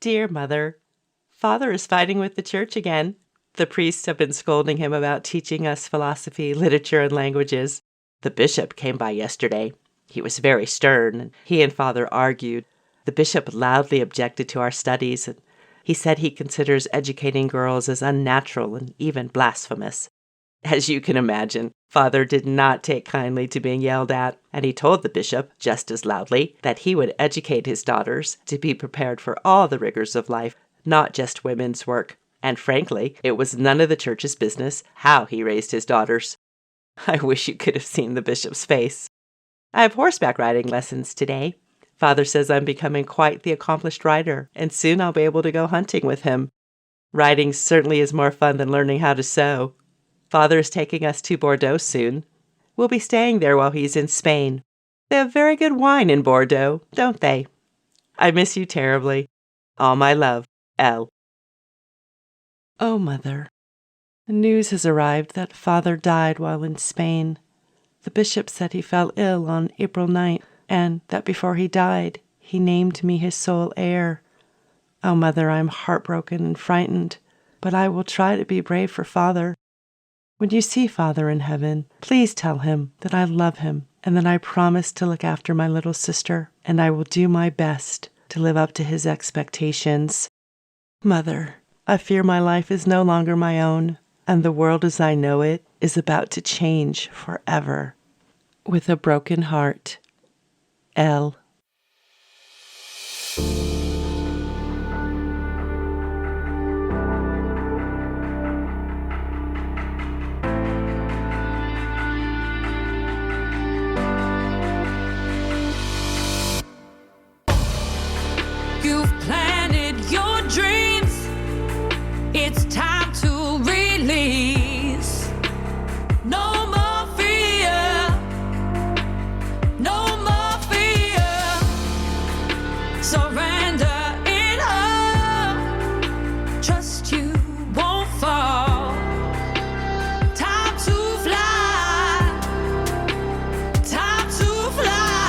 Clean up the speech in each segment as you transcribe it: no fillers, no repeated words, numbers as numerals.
Dear Mother, Father is fighting with the church again. The priests have been scolding him about teaching us philosophy, literature, and languages. The bishop came by yesterday. He was very stern, and he and Father argued. The bishop loudly objected to our studies, and he said he considers educating girls as unnatural and even blasphemous. As you can imagine, Father did not take kindly to being yelled at, and he told the bishop, just as loudly, that he would educate his daughters to be prepared for all the rigors of life, not just women's work. And frankly, it was none of the church's business how he raised his daughters. I wish you could have seen the bishop's face. I have horseback riding lessons today. Father says I'm becoming quite the accomplished rider, and soon I'll be able to go hunting with him. Riding certainly is more fun than learning how to sew. Father is taking us to Bordeaux soon. We'll be staying there while he's in Spain. They have very good wine in Bordeaux, don't they? I miss you terribly. All my love, Elle. Oh, Mother, the news has arrived that Father died while in Spain. The bishop said he fell ill on April 9th, and that before he died, he named me his sole heir. Oh, Mother, I'm heartbroken and frightened, but I will try to be brave for Father. When you see Father in heaven, please tell him that I love him and that I promise to look after my little sister, and I will do my best to live up to his expectations. Mother, I fear my life is no longer my own, and the world as I know it is about to change forever. With a broken heart, Elle. You've planted your dreams. It's time to release. No more fear. No more fear. Surrender it all. Trust you won't fall. Time to fly. Time to fly.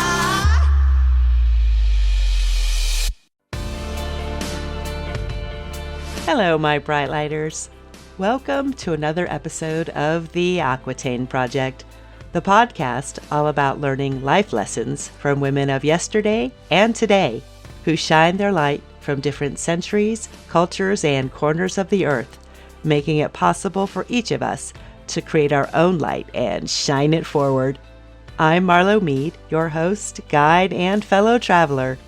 Hello, my bright lighters. Welcome to another episode of the Aquitaine Project, the podcast all about learning life lessons from women of yesterday and today who shine their light from different centuries, cultures, and corners of the earth, making it possible for each of us to create our own light and shine it forward. I'm Marlo Mead, your host, guide, and fellow traveler.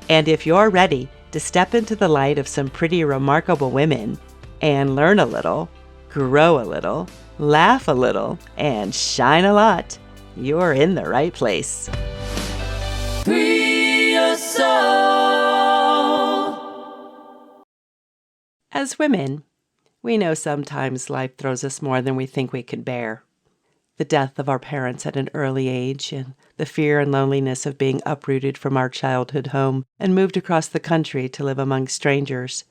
And if you're ready to step into the light of some pretty remarkable women and learn a little, grow a little, laugh a little, and shine a lot, you're in the right place. Free your soul. As women, we know sometimes life throws us more than we think we can bear. The death of our parents at an early age, and the fear and loneliness of being uprooted from our childhood home and moved across the country to live among strangers.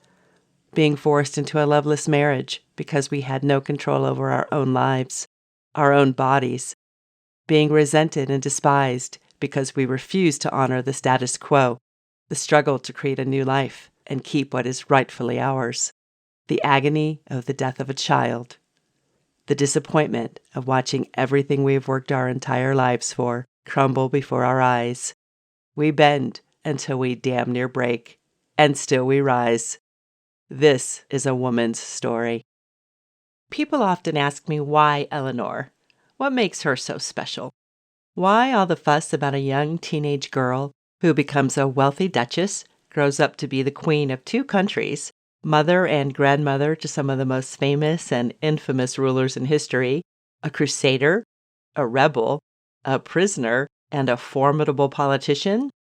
Being forced into a loveless marriage because we had no control over our own lives, our own bodies. Being resented and despised because we refused to honor the status quo. The struggle to create a new life and keep what is rightfully ours. The agony of the death of a child. The disappointment of watching everything we've worked our entire lives for crumble before our eyes. We bend until we damn near break, and still we rise. This is a woman's story. People often ask me why Eleanor? What makes her so special? Why all the fuss about a young teenage girl who becomes a wealthy duchess, grows up to be the queen of 2 countries, mother and grandmother to some of the most famous and infamous rulers in history, a crusader, a rebel, a prisoner, and a formidable politician?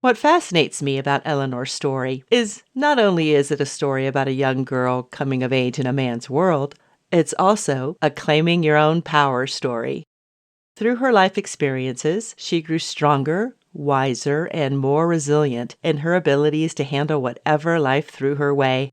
What fascinates me about Eleanor's story is not only is it a story about a young girl coming of age in a man's world, it's also a claiming your own power story. Through her life experiences, she grew stronger, wiser, and more resilient in her abilities to handle whatever life threw her way.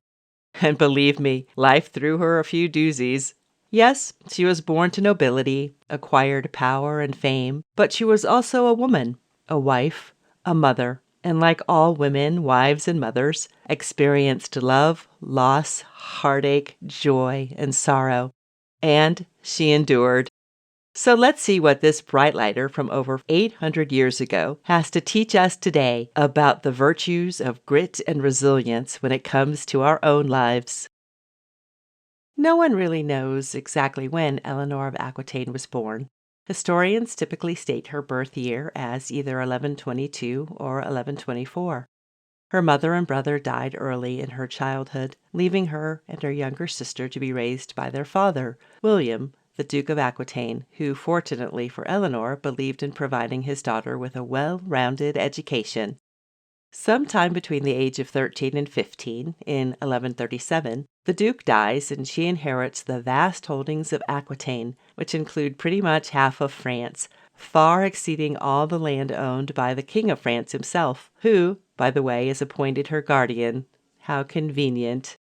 And believe me, life threw her a few doozies. Yes, she was born to nobility, acquired power and fame, but she was also a woman, a wife, a mother, and like all women, wives, and mothers, experienced love, loss, heartache, joy, and sorrow. And she endured. So let's see what this bright lighter from over 800 years ago has to teach us today about the virtues of grit and resilience when it comes to our own lives. No one really knows exactly when Eleanor of Aquitaine was born. Historians typically state her birth year as either 1122 or 1124. Her mother and brother died early in her childhood, leaving her and her younger sister to be raised by their father, William, the Duke of Aquitaine, who, fortunately for Eleanor, believed in providing his daughter with a well-rounded education. Sometime between the age of 13 and 15, in 1137, the Duke dies and she inherits the vast holdings of Aquitaine, which include pretty much half of France, far exceeding all the land owned by the King of France himself, who, by the way, is appointed her guardian. How convenient.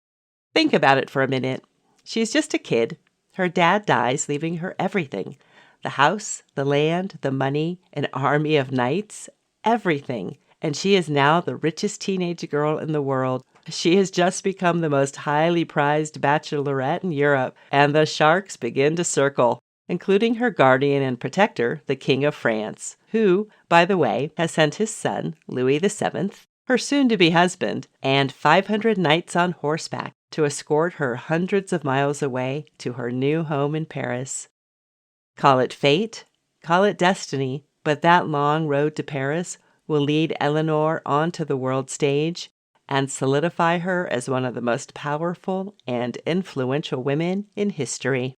Think about it for a minute. She's just a kid. Her dad dies, leaving her everything. The house, the land, the money, an army of knights, everything. And she is now the richest teenage girl in the world. She has just become the most highly prized bachelorette in Europe, and the sharks begin to circle, including her guardian and protector, the King of France, who, by the way, has sent his son, Louis VII, her soon-to-be husband, and 500 knights on horseback to escort her hundreds of miles away to her new home in Paris. Call it fate, call it destiny, but that long road to Paris will lead Eleanor onto the world stage and solidify her as one of the most powerful and influential women in history.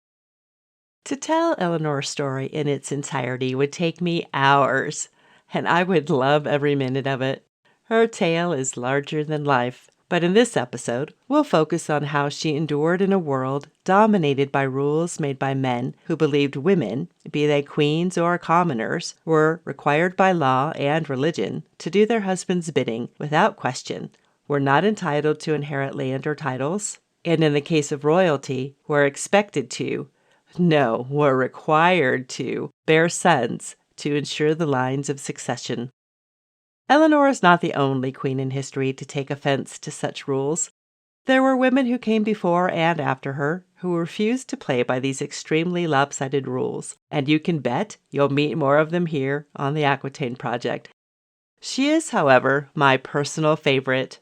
To tell Eleanor's story in its entirety would take me hours, and I would love every minute of it. Her tale is larger than life, but in this episode, we'll focus on how she endured in a world dominated by rules made by men who believed women, be they queens or commoners, were required by law and religion to do their husband's bidding without question, were not entitled to inherit land or titles, and in the case of royalty, were expected to, no, were required to, bear sons to ensure the lines of succession. Eleanor is not the only queen in history to take offense to such rules. There were women who came before and after her who refused to play by these extremely lopsided rules, and you can bet you'll meet more of them here on the Aquitaine Project. She is, however, my personal favorite.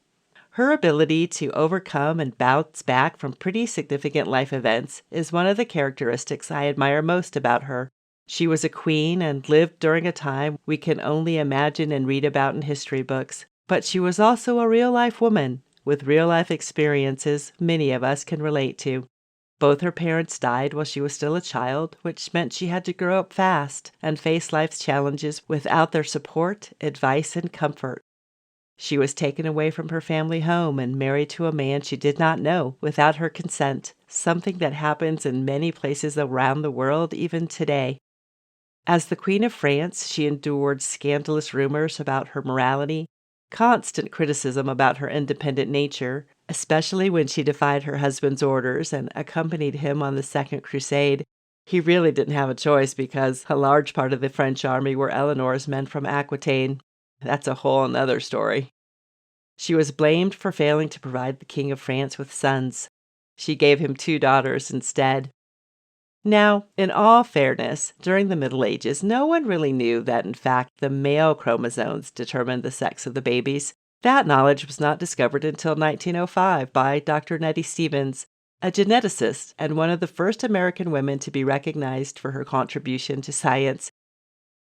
Her ability to overcome and bounce back from pretty significant life events is one of the characteristics I admire most about her. She was a queen and lived during a time we can only imagine and read about in history books, but she was also a real-life woman with real-life experiences many of us can relate to. Both her parents died while she was still a child, which meant she had to grow up fast and face life's challenges without their support, advice, and comfort. She was taken away from her family home and married to a man she did not know without her consent, something that happens in many places around the world even today. As the Queen of France, she endured scandalous rumors about her morality, constant criticism about her independent nature, especially when she defied her husband's orders and accompanied him on the Second Crusade. He really didn't have a choice because a large part of the French army were Eleanor's men from Aquitaine. That's a whole another story. She was blamed for failing to provide the King of France with sons. She gave him 2 daughters instead. Now, in all fairness, during the Middle Ages, no one really knew that, in fact, the male chromosomes determined the sex of the babies. That knowledge was not discovered until 1905 by Dr. Nettie Stevens, a geneticist and one of the first American women to be recognized for her contribution to science.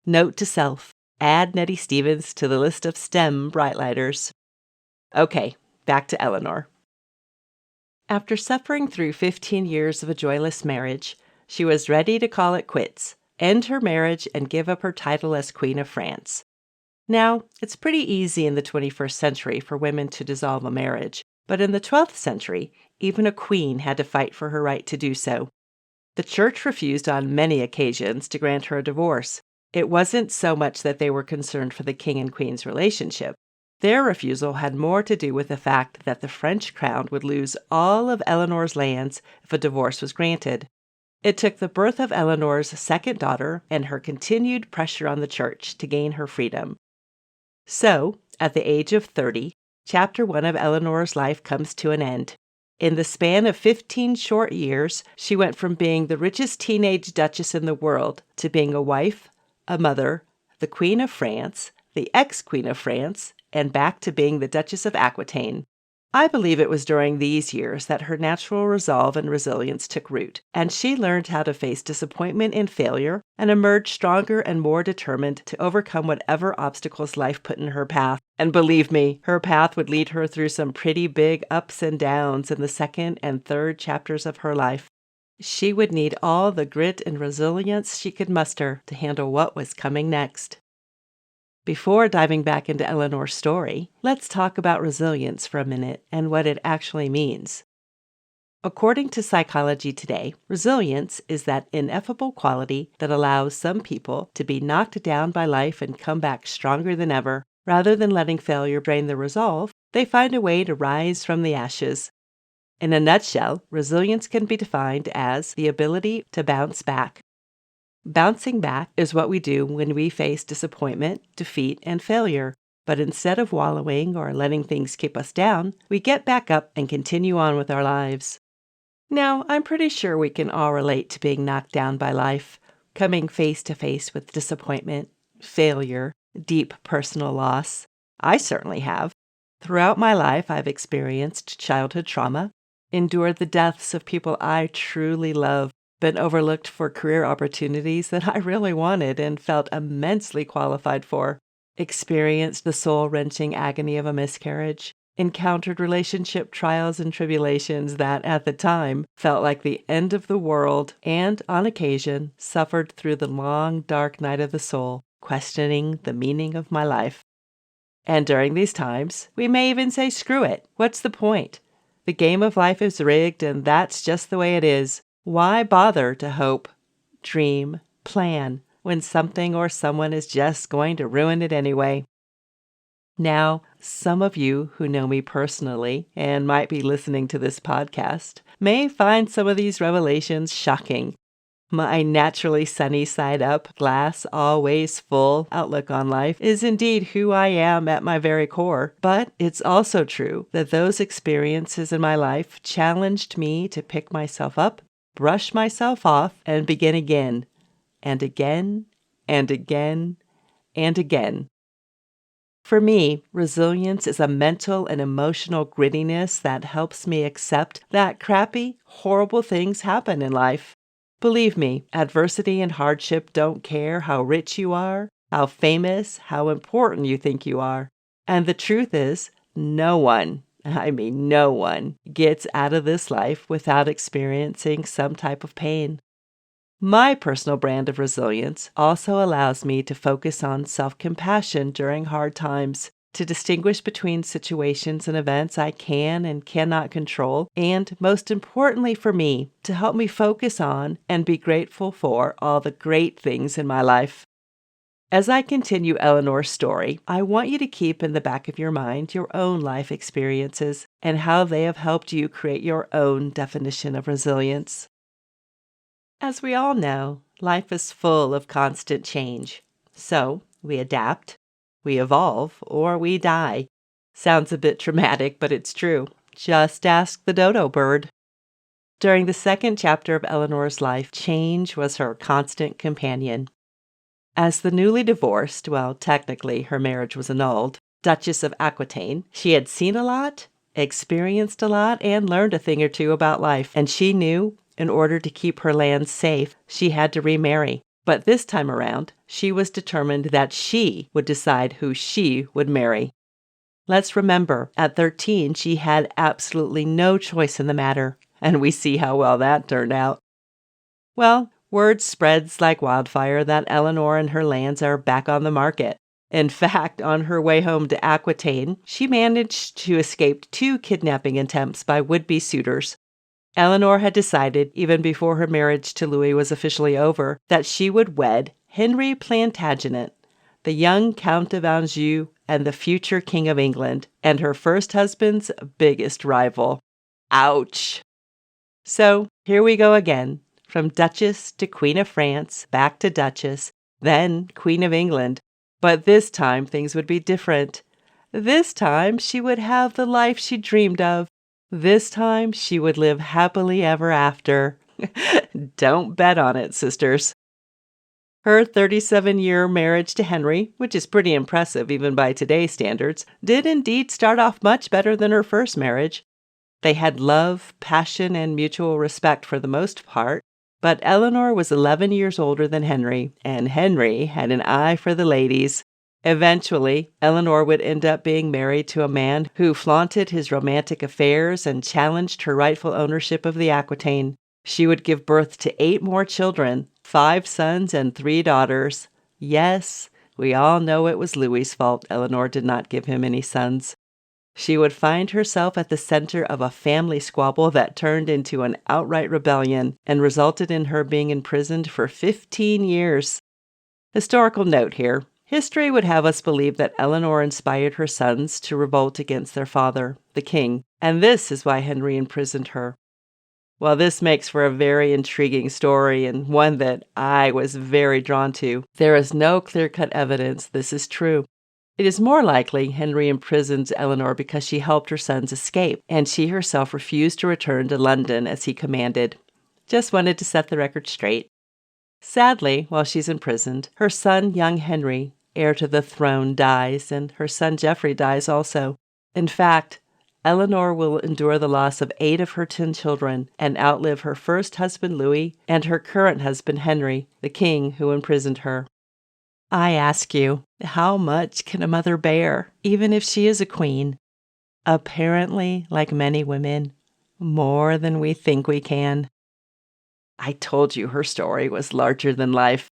Note to self, add Nettie Stevens to the list of STEM brightlighters. Okay, back to Eleanor. After suffering through 15 years of a joyless marriage, she was ready to call it quits, end her marriage, and give up her title as Queen of France. Now, it's pretty easy in the 21st century for women to dissolve a marriage, but in the 12th century, even a queen had to fight for her right to do so. The church refused on many occasions to grant her a divorce. It wasn't so much that they were concerned for the king and queen's relationship. Their refusal had more to do with the fact that the French crown would lose all of Eleanor's lands if a divorce was granted. It took the birth of Eleanor's second daughter and her continued pressure on the church to gain her freedom. So, at the age of 30, Chapter 1 of Eleanor's life comes to an end. In the span of 15 short years, she went from being the richest teenage duchess in the world to being a wife, a mother, the Queen of France, the ex-Queen of France, and back to being the Duchess of Aquitaine. I believe it was during these years that her natural resolve and resilience took root, and she learned how to face disappointment and failure and emerge stronger and more determined to overcome whatever obstacles life put in her path. And believe me, her path would lead her through some pretty big ups and downs in the second and third chapters of her life. She would need all the grit and resilience she could muster to handle what was coming next. Before diving back into Eleanor's story, let's talk about resilience for a minute and what it actually means. According to Psychology Today, resilience is that ineffable quality that allows some people to be knocked down by life and come back stronger than ever. Rather than letting failure drain their resolve, they find a way to rise from the ashes. In a nutshell, resilience can be defined as the ability to bounce back. Bouncing back is what we do when we face disappointment, defeat, and failure. But instead of wallowing or letting things keep us down, we get back up and continue on with our lives. Now, I'm pretty sure we can all relate to being knocked down by life, coming face to face with disappointment, failure, deep personal loss. I certainly have. Throughout my life, I've experienced childhood trauma, endured the deaths of people I truly love, been overlooked for career opportunities that I really wanted and felt immensely qualified for, experienced the soul-wrenching agony of a miscarriage, encountered relationship trials and tribulations that, at the time, felt like the end of the world, and, on occasion, suffered through the long, dark night of the soul, questioning the meaning of my life. And during these times, we may even say, screw it, what's the point? The game of life is rigged, and that's just the way it is. Why bother to hope, dream, plan, when something or someone is just going to ruin it anyway? Now, some of you who know me personally and might be listening to this podcast may find some of these revelations shocking. My naturally sunny side up, glass always full outlook on life is indeed who I am at my very core. But it's also true that those experiences in my life challenged me to pick myself up, brush myself off, and begin again, and again, and again, and again. For me, resilience is a mental and emotional grittiness that helps me accept that crappy, horrible things happen in life. Believe me, adversity and hardship don't care how rich you are, how famous, how important you think you are. And the truth is, no one gets out of this life without experiencing some type of pain. My personal brand of resilience also allows me to focus on self-compassion during hard times, to distinguish between situations and events I can and cannot control, and most importantly for me, to help me focus on and be grateful for all the great things in my life. As I continue Eleanor's story, I want you to keep in the back of your mind your own life experiences and how they have helped you create your own definition of resilience. As we all know, life is full of constant change. So, we adapt, we evolve, or we die. Sounds a bit dramatic, but it's true. Just ask the dodo bird. During the second chapter of Eleanor's life, change was her constant companion. As the newly divorced, well, technically her marriage was annulled, Duchess of Aquitaine, she had seen a lot, experienced a lot, and learned a thing or two about life, and she knew in order to keep her lands safe, she had to remarry. But this time around, she was determined that she would decide who she would marry. Let's remember, at 13, she had absolutely no choice in the matter, and we see how well that turned out. Well, word spreads like wildfire that Eleanor and her lands are back on the market. In fact, on her way home to Aquitaine, she managed to escape 2 kidnapping attempts by would-be suitors. Eleanor had decided, even before her marriage to Louis was officially over, that she would wed Henry Plantagenet, the young Count of Anjou and the future King of England, and her first husband's biggest rival. Ouch! So, here we go again, from Duchess to Queen of France, back to Duchess, then Queen of England. But this time things would be different. This time she would have the life she dreamed of. This time she would live happily ever after. Don't bet on it, sisters. Her 37-year marriage to Henry, which is pretty impressive even by today's standards, did indeed start off much better than her first marriage. They had love, passion, and mutual respect for the most part, but Eleanor was 11 years older than Henry, and Henry had an eye for the ladies. Eventually, Eleanor would end up being married to a man who flaunted his romantic affairs and challenged her rightful ownership of the Aquitaine. She would give birth to 8 more children, 5 sons and 3 daughters. Yes, we all know it was Louis's fault Eleanor did not give him any sons. She would find herself at the center of a family squabble that turned into an outright rebellion and resulted in her being imprisoned for 15 years. Historical note here. History would have us believe that Eleanor inspired her sons to revolt against their father, the king, and this is why Henry imprisoned her. Well, this makes for a very intriguing story and one that I was very drawn to. There is no clear-cut evidence this is true. It is more likely Henry imprisons Eleanor because she helped her sons escape, and she herself refused to return to London as he commanded. Just wanted to set the record straight. Sadly, while she's imprisoned, her son, young Henry, heir to the throne, dies, and her son Geoffrey dies also. In fact, Eleanor will endure the loss of 8 of her 10 children and outlive her first husband Louis and her current husband Henry, the king who imprisoned her. I ask you, how much can a mother bear, even if she is a queen? Apparently, like many women, more than we think we can. I told you her story was larger than life.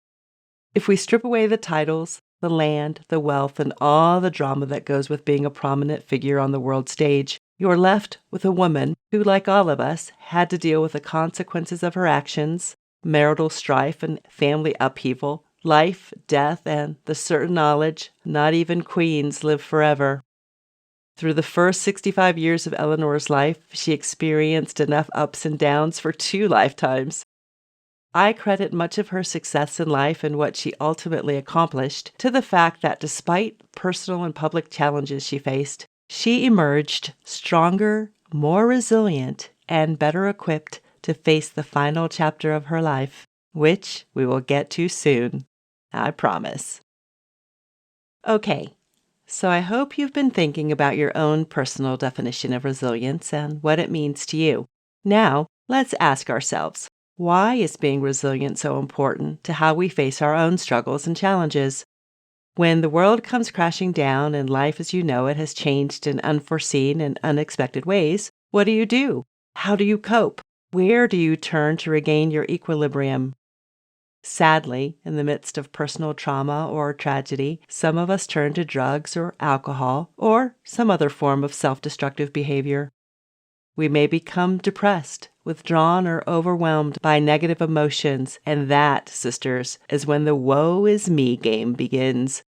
If we strip away the titles, the land, the wealth, and all the drama that goes with being a prominent figure on the world stage, you're left with a woman who, like all of us, had to deal with the consequences of her actions, marital strife and family upheaval, life, death, and the certain knowledge not even queens live forever. Through the first 65 years of Eleanor's life, she experienced enough ups and downs for 2 lifetimes. I credit much of her success in life and what she ultimately accomplished to the fact that despite personal and public challenges she faced, she emerged stronger, more resilient, and better equipped to face the final chapter of her life, which we will get to soon. I promise. Okay, so I hope you've been thinking about your own personal definition of resilience and what it means to you. Now, let's ask ourselves, why is being resilient so important to how we face our own struggles and challenges? When the world comes crashing down and life as you know it has changed in unforeseen and unexpected ways, what do? How do you cope? Where do you turn to regain your equilibrium? Sadly, in the midst of personal trauma or tragedy, some of us turn to drugs or alcohol or some other form of self-destructive behavior. We may become depressed, withdrawn, or overwhelmed by negative emotions, and that, sisters, is when the woe is me game begins.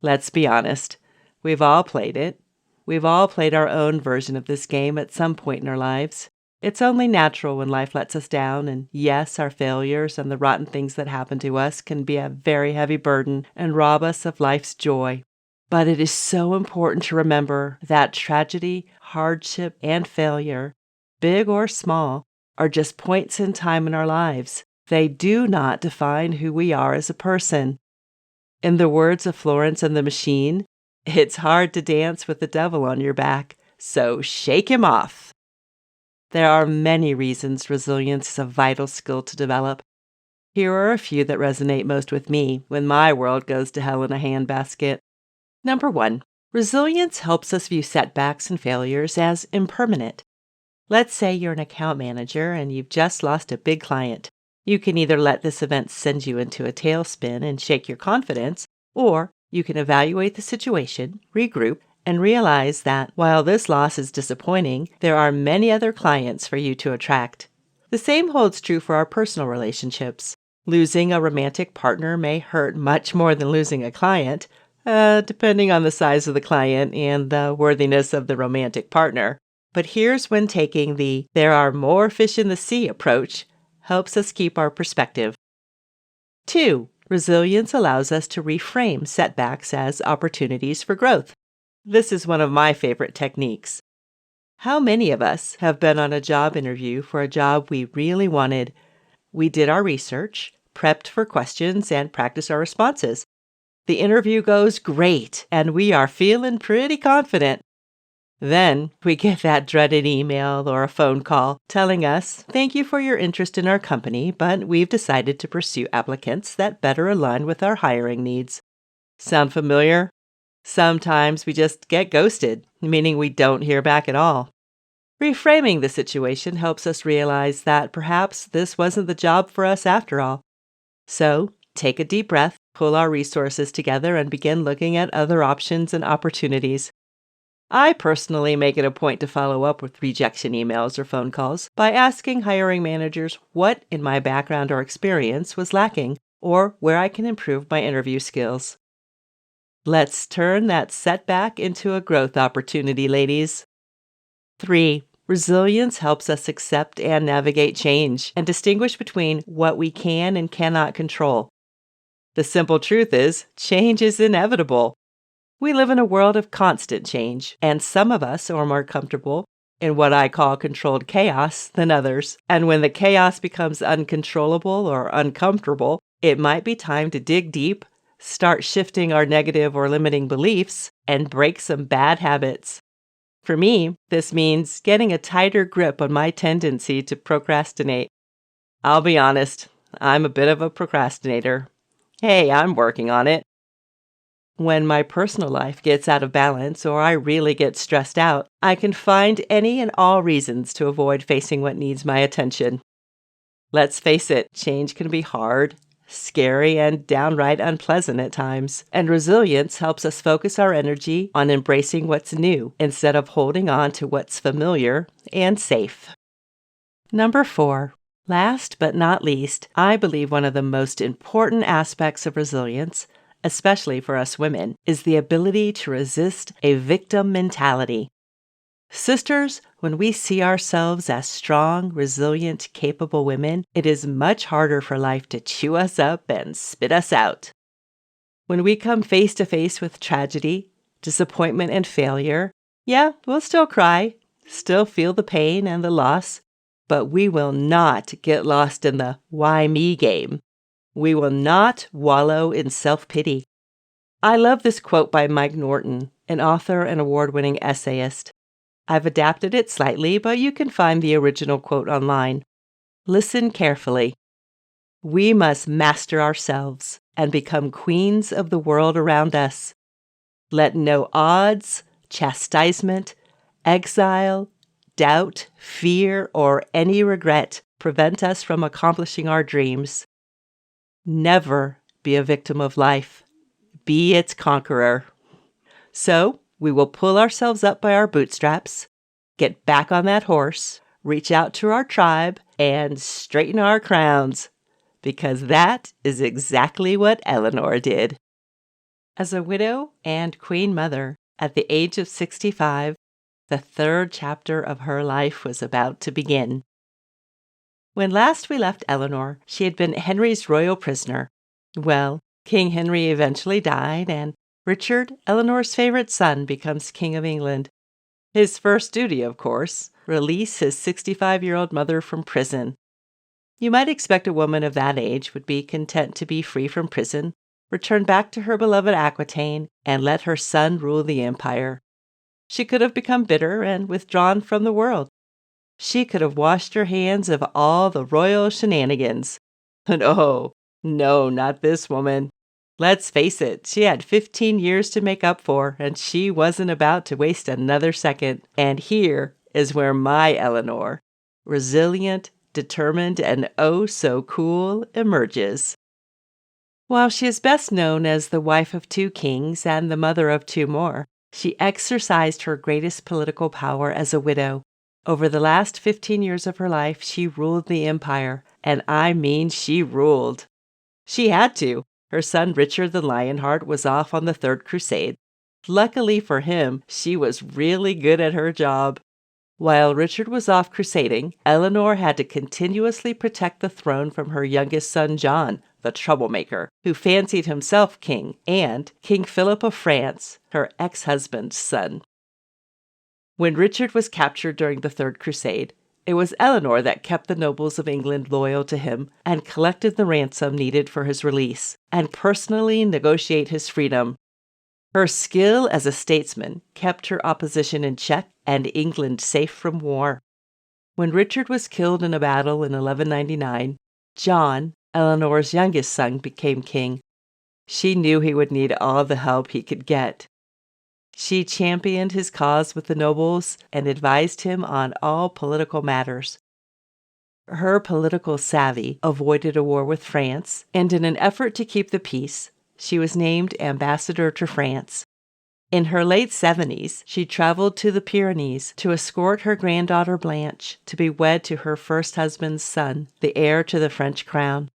Let's be honest, we've all played it. We've all played our own version of this game at some point in our lives. It's only natural when life lets us down, and yes, our failures and the rotten things that happen to us can be a very heavy burden and rob us of life's joy. But it is so important to remember that tragedy, hardship, and failure, big or small, are just points in time in our lives. They do not define who we are as a person. In the words of Florence and the Machine, it's hard to dance with the devil on your back, so shake him off. There are many reasons resilience is a vital skill to develop. Here are a few that resonate most with me when my world goes to hell in a handbasket. Number 1, resilience helps us view setbacks and failures as impermanent. Let's say you're an account manager and you've just lost a big client. You can either let this event send you into a tailspin and shake your confidence, or you can evaluate the situation, regroup, and realize that while this loss is disappointing, there are many other clients for you to attract. The same holds true for our personal relationships. Losing a romantic partner may hurt much more than losing a client, depending on the size of the client and the worthiness of the romantic partner. But here's when taking the "there are more fish in the sea" approach helps us keep our perspective. 2, resilience allows us to reframe setbacks as opportunities for growth. This is one of my favorite techniques. How many of us have been on a job interview for a job we really wanted? We did our research, prepped for questions, and practiced our responses. The interview goes great, and we are feeling pretty confident. Then we get that dreaded email or a phone call telling us, "Thank you for your interest in our company, but we've decided to pursue applicants that better align with our hiring needs." Sound familiar? Sometimes we just get ghosted, meaning we don't hear back at all. Reframing the situation helps us realize that perhaps this wasn't the job for us after all. So, take a deep breath, pull our resources together, and begin looking at other options and opportunities. I personally make it a point to follow up with rejection emails or phone calls by asking hiring managers what in my background or experience was lacking, or where I can improve my interview skills. Let's turn that setback into a growth opportunity, ladies. 3. Resilience helps us accept and navigate change and distinguish between what we can and cannot control. The simple truth is, change is inevitable. We live in a world of constant change, and some of us are more comfortable in what I call controlled chaos than others. And when the chaos becomes uncontrollable or uncomfortable, it might be time to dig deep, start shifting our negative or limiting beliefs, and break some bad habits. For me, this means getting a tighter grip on my tendency to procrastinate. I'll be honest, I'm a bit of a procrastinator. Hey, I'm working on it. When my personal life gets out of balance or I really get stressed out, I can find any and all reasons to avoid facing what needs my attention. Let's face it, change can be hard, scary, and downright unpleasant at times, and resilience helps us focus our energy on embracing what's new instead of holding on to what's familiar and safe. Number 4. Last but not least, I believe one of the most important aspects of resilience, especially for us women, is the ability to resist a victim mentality. Sisters, when we see ourselves as strong, resilient, capable women, it is much harder for life to chew us up and spit us out. When we come face to face with tragedy, disappointment, and failure, yeah, we'll still cry, still feel the pain and the loss, but we will not get lost in the why me game. We will not wallow in self-pity. I love this quote by Mike Norton, an author and award-winning essayist. I've adapted it slightly, but you can find the original quote online. Listen carefully. We must master ourselves and become queens of the world around us. Let no odds, chastisement, exile, doubt, fear, or any regret prevent us from accomplishing our dreams. Never be a victim of life. Be its conqueror. So, we will pull ourselves up by our bootstraps, get back on that horse, reach out to our tribe, and straighten our crowns, because that is exactly what Eleanor did. As a widow and queen mother, at the age of 65, the third chapter of her life was about to begin. When last we left Eleanor, she had been Henry's royal prisoner. Well, King Henry eventually died, and Richard, Eleanor's favorite son, becomes King of England. His first duty, of course, release his 65-year-old mother from prison. You might expect a woman of that age would be content to be free from prison, return back to her beloved Aquitaine, and let her son rule the empire. She could have become bitter and withdrawn from the world. She could have washed her hands of all the royal shenanigans. No, not this woman. Let's face it, she had 15 years to make up for, and she wasn't about to waste another second. And here is where my Eleanor, resilient, determined, and oh so cool, emerges. While she is best known as the wife of 2 kings and the mother of 2 more, she exercised her greatest political power as a widow. Over the last 15 years of her life, she ruled the empire, and I mean she ruled. She had to. Her son Richard the Lionheart was off on the Third Crusade. Luckily for him, she was really good at her job. While Richard was off crusading, Eleanor had to continuously protect the throne from her youngest son John, the troublemaker, who fancied himself king, and King Philip of France, her ex-husband's son. When Richard was captured during the Third Crusade, it was Eleanor that kept the nobles of England loyal to him and collected the ransom needed for his release and personally negotiate his freedom. Her skill as a statesman kept her opposition in check and England safe from war. When Richard was killed in a battle in 1199, John, Eleanor's youngest son, became king. She knew he would need all the help he could get. She championed his cause with the nobles and advised him on all political matters. Her political savvy avoided a war with France, and in an effort to keep the peace, she was named ambassador to France. In her late 70s, she traveled to the Pyrenees to escort her granddaughter Blanche to be wed to her first husband's son, the heir to the French crown.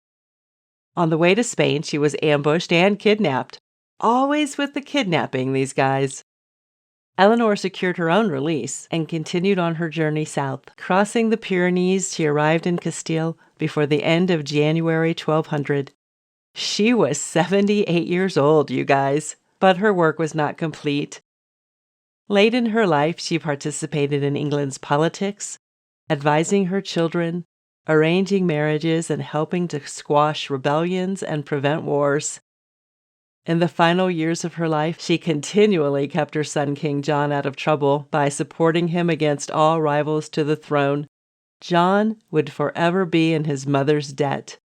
On the way to Spain, she was ambushed and kidnapped. Always with the kidnapping, these guys. Eleanor secured her own release and continued on her journey south. Crossing the Pyrenees, she arrived in Castile before the end of January 1200. She was 78 years old, you guys, but her work was not complete. Late in her life, she participated in England's politics, advising her children, arranging marriages, and helping to squash rebellions and prevent wars. In the final years of her life, she continually kept her son King John out of trouble by supporting him against all rivals to the throne. John would forever be in his mother's debt.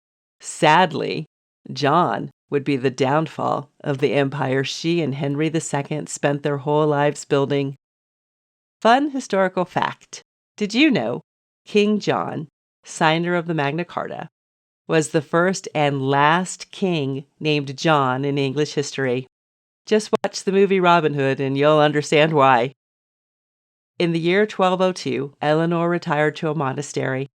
Sadly, John would be the downfall of the empire she and Henry II spent their whole lives building. Fun historical fact. Did you know King John, signer of the Magna Carta, was the first and last king named John in English history? Just watch the movie Robin Hood and you'll understand why. In the year 1202, Eleanor retired to a monastery.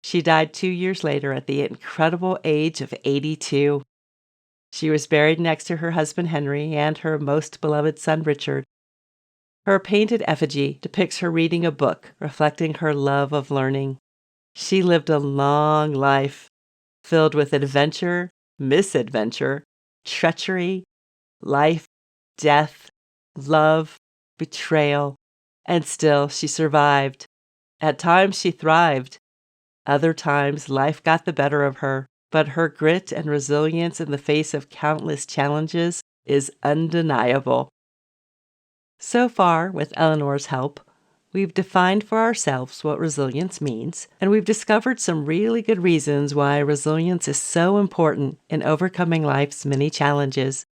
She died 2 years later at the incredible age of 82. She was buried next to her husband Henry and her most beloved son Richard. Her painted effigy depicts her reading a book reflecting her love of learning. She lived a long life, filled with adventure, misadventure, treachery, life, death, love, betrayal, and still she survived. At times she thrived. Other times life got the better of her, but her grit and resilience in the face of countless challenges is undeniable. So far, with Eleanor's help, we've defined for ourselves what resilience means, and we've discovered some really good reasons why resilience is so important in overcoming life's many challenges.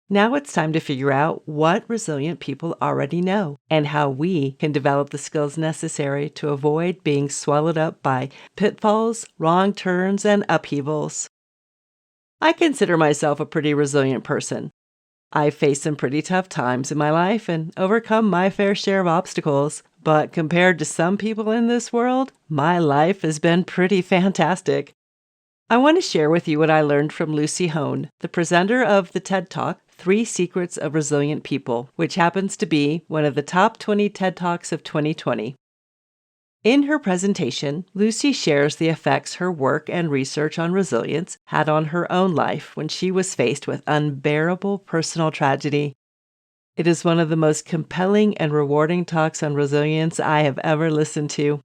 Now it's time to figure out what resilient people already know and how we can develop the skills necessary to avoid being swallowed up by pitfalls, wrong turns, and upheavals. I consider myself a pretty resilient person. I've faced some pretty tough times in my life and overcome my fair share of obstacles, but compared to some people in this world, my life has been pretty fantastic. I want to share with you what I learned from Lucy Hone, the presenter of the TED Talk, 3 Secrets of Resilient People, which happens to be one of the top 20 TED Talks of 2020. In her presentation, Lucy shares the effects her work and research on resilience had on her own life when she was faced with unbearable personal tragedy. It is one of the most compelling and rewarding talks on resilience I have ever listened to.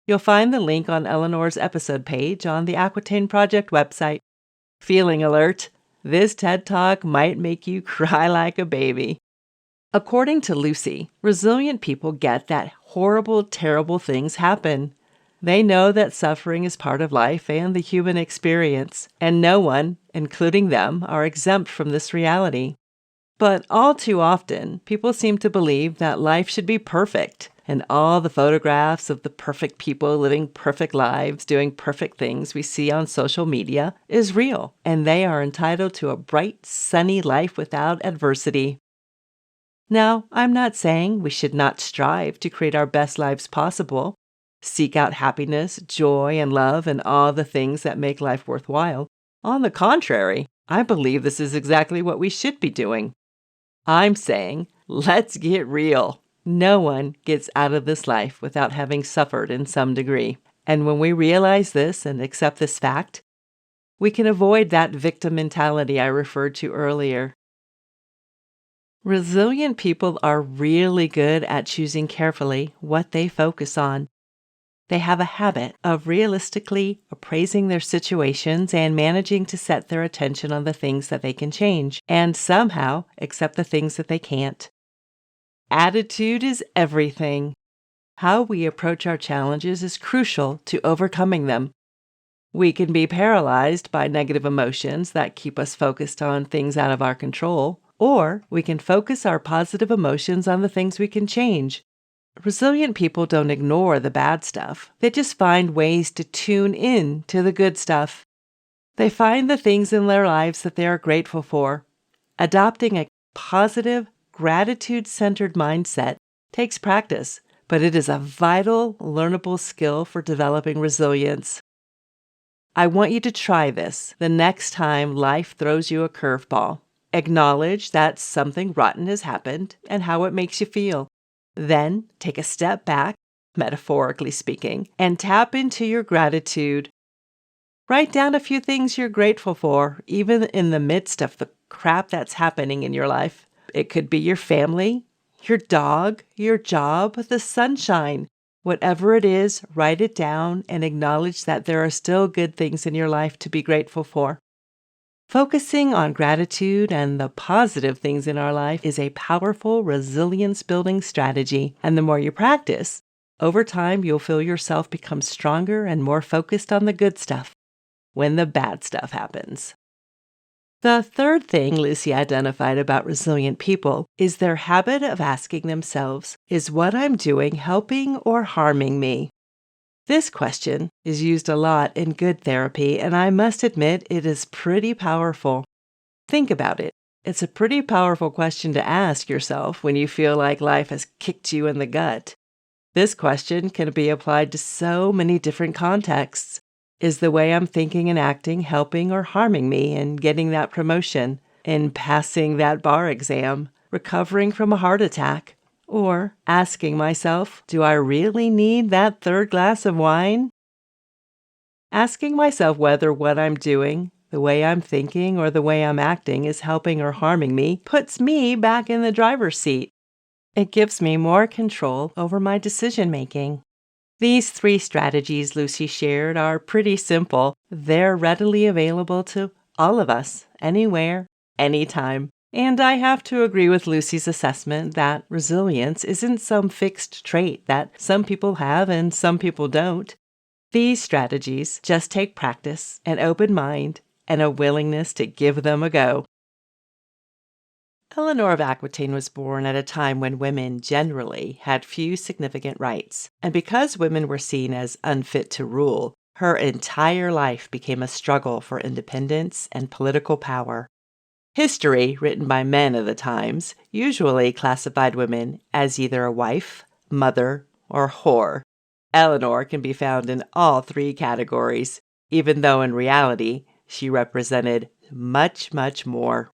You'll find the link on Eleanor's episode page on the Aquitaine Project website. Feeling alert! This TED Talk might make you cry like a baby. According to Lucy, resilient people get that horrible, terrible things happen. They know that suffering is part of life and the human experience, and no one, including them, are exempt from this reality. But all too often, people seem to believe that life should be perfect, and all the photographs of the perfect people living perfect lives, doing perfect things we see on social media is real, and they are entitled to a bright, sunny life without adversity. Now, I'm not saying we should not strive to create our best lives possible, seek out happiness, joy, and love, and all the things that make life worthwhile. On the contrary, I believe this is exactly what we should be doing. I'm saying, let's get real. No one gets out of this life without having suffered in some degree. And when we realize this and accept this fact, We can avoid that victim mentality I referred to earlier. Resilient people are really good at choosing carefully what they focus on. They have a habit of realistically appraising their situations and managing to set their attention on the things that they can change and somehow accept the things that they can't. Attitude is everything. How we approach our challenges is crucial to overcoming them. We can be paralyzed by negative emotions that keep us focused on things out of our control, or we can focus our positive emotions on the things we can change. Resilient people don't ignore the bad stuff. They just find ways to tune in to the good stuff. They find the things in their lives that they are grateful for. Adopting a positive, gratitude-centered mindset takes practice, but it is a vital, learnable skill for developing resilience. I want you to try this the next time life throws you a curveball. Acknowledge that something rotten has happened and how it makes you feel. Then take a step back, metaphorically speaking, and tap into your gratitude. Write down a few things you're grateful for, even in the midst of the crap that's happening in your life. It could be your family, your dog, your job, the sunshine. Whatever it is, write it down and acknowledge that there are still good things in your life to be grateful for. Focusing on gratitude and the positive things in our life is a powerful resilience-building strategy, and the more you practice, over time you'll feel yourself become stronger and more focused on the good stuff when the bad stuff happens. The third thing Lucy identified about resilient people is their habit of asking themselves, is what I'm doing helping or harming me? This question is used a lot in good therapy, and I must admit it is pretty powerful. Think about it. It's a pretty powerful question to ask yourself when you feel like life has kicked you in the gut. This question can be applied to so many different contexts. Is the way I'm thinking and acting helping or harming me in getting that promotion, in passing that bar exam, recovering from a heart attack? Or asking myself, do I really need that third glass of wine? Asking myself whether what I'm doing, the way I'm thinking, or the way I'm acting is helping or harming me puts me back in the driver's seat. It gives me more control over my decision-making. These 3 strategies Lucy shared are pretty simple. They're readily available to all of us, anywhere, anytime. And I have to agree with Lucy's assessment that resilience isn't some fixed trait that some people have and some people don't. These strategies just take practice, an open mind, and a willingness to give them a go. Eleanor of Aquitaine was born at a time when women generally had few significant rights, and because women were seen as unfit to rule, her entire life became a struggle for independence and political power. History, written by men of the times, usually classified women as either a wife, mother, or whore. Eleanor can be found in all 3 categories, even though in reality, she represented much, much more.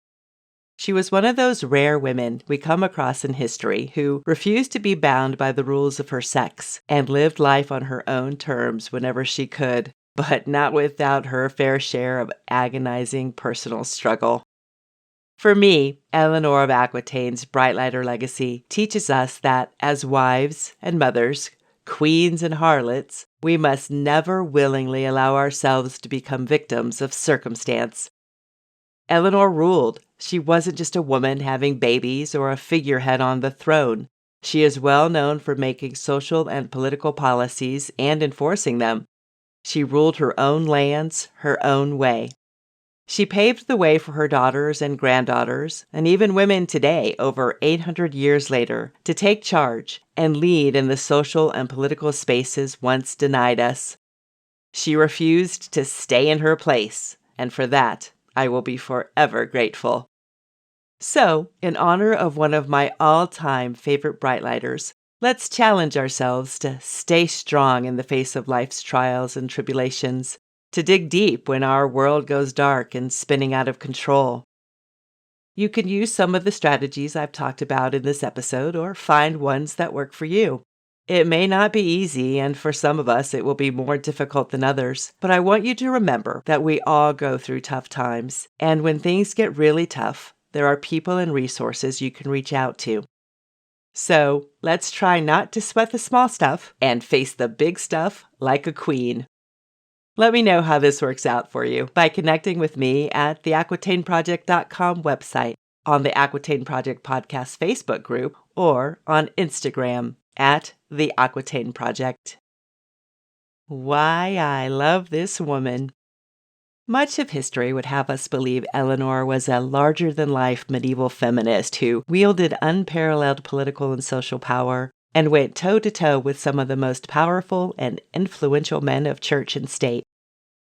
She was one of those rare women we come across in history who refused to be bound by the rules of her sex and lived life on her own terms whenever she could, but not without her fair share of agonizing personal struggle. For me, Eleanor of Aquitaine's Bright Lighter legacy teaches us that as wives and mothers, queens and harlots, we must never willingly allow ourselves to become victims of circumstance. Eleanor ruled. She wasn't just a woman having babies or a figurehead on the throne. She is well known for making social and political policies and enforcing them. She ruled her own lands her own way. She paved the way for her daughters and granddaughters, and even women today, over 800 years later, to take charge and lead in the social and political spaces once denied us. She refused to stay in her place, and for that, I will be forever grateful. So, in honor of one of my all-time favorite Brightlighters, let's challenge ourselves to stay strong in the face of life's trials and tribulations, to dig deep when our world goes dark and spinning out of control. You can use some of the strategies I've talked about in this episode or find ones that work for you. It may not be easy, and for some of us, it will be more difficult than others. But I want you to remember that we all go through tough times. And when things get really tough, there are people and resources you can reach out to. So let's try not to sweat the small stuff and face the big stuff like a queen. Let me know how this works out for you by connecting with me at the AquitaineProject.com website, on the Aquitaine Project Podcast Facebook group, or on Instagram at the Aquitaine Project. Why I love this woman. Much of history would have us believe Eleanor was a larger-than-life medieval feminist who wielded unparalleled political and social power and went toe-to-toe with some of the most powerful and influential men of church and state.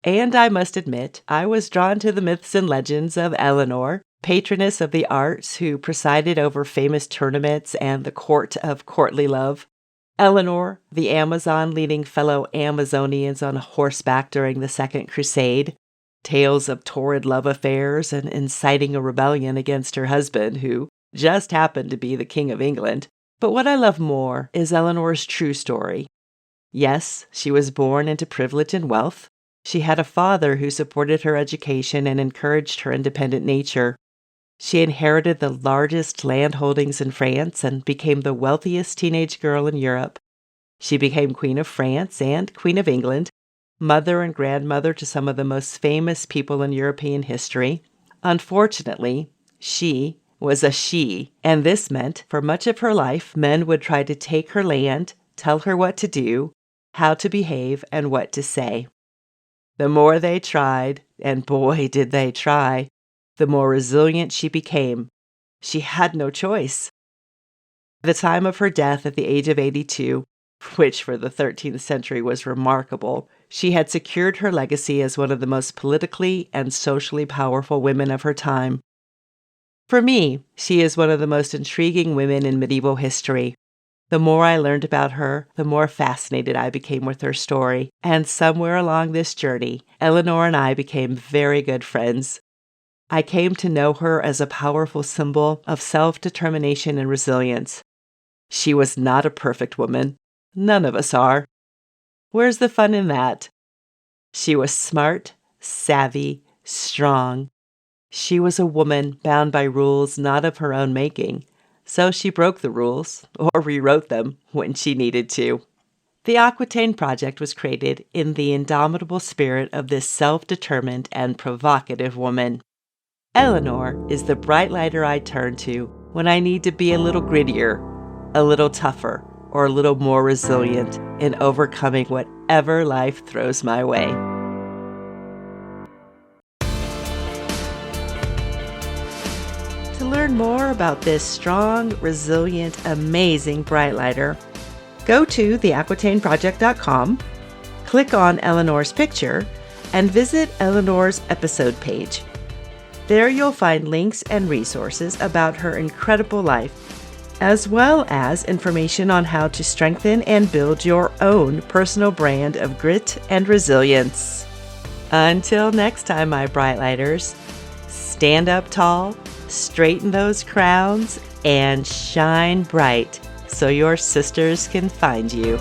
And I must admit, I was drawn to the myths and legends of Eleanor, patroness of the arts who presided over famous tournaments and the court of courtly love. Eleanor, the Amazon leading fellow Amazonians on horseback during the Second Crusade. Tales of torrid love affairs and inciting a rebellion against her husband, who just happened to be the King of England. But what I love more is Eleanor's true story. Yes, she was born into privilege and wealth. She had a father who supported her education and encouraged her independent nature. She inherited the largest land holdings in France and became the wealthiest teenage girl in Europe. She became Queen of France and Queen of England, mother and grandmother to some of the most famous people in European history. Unfortunately, she was a she, and this meant for much of her life, men would try to take her land, tell her what to do, how to behave, and what to say. The more they tried, and boy did they try, the more resilient she became. She had no choice. At the time of her death at the age of 82, which for the 13th century was remarkable, she had secured her legacy as one of the most politically and socially powerful women of her time. For me, she is one of the most intriguing women in medieval history. The more I learned about her, the more fascinated I became with her story, and somewhere along this journey, Eleanor and I became very good friends. I came to know her as a powerful symbol of self-determination and resilience. She was not a perfect woman. None of us are. Where's the fun in that? She was smart, savvy, strong. She was a woman bound by rules not of her own making, so she broke the rules, or rewrote them, when she needed to. The Aquitaine Project was created in the indomitable spirit of this self-determined and provocative woman. Eleanor is the bright lighter I turn to when I need to be a little grittier, a little tougher, or a little more resilient in overcoming whatever life throws my way. To learn more about this strong, resilient, amazing bright lighter, go to theaquitaineproject.com, click on Eleanor's picture, and visit Eleanor's episode page. There you'll find links and resources about her incredible life, as well as information on how to strengthen and build your own personal brand of grit and resilience. Until next time, my bright lighters, stand up tall, straighten those crowns, and shine bright so your sisters can find you.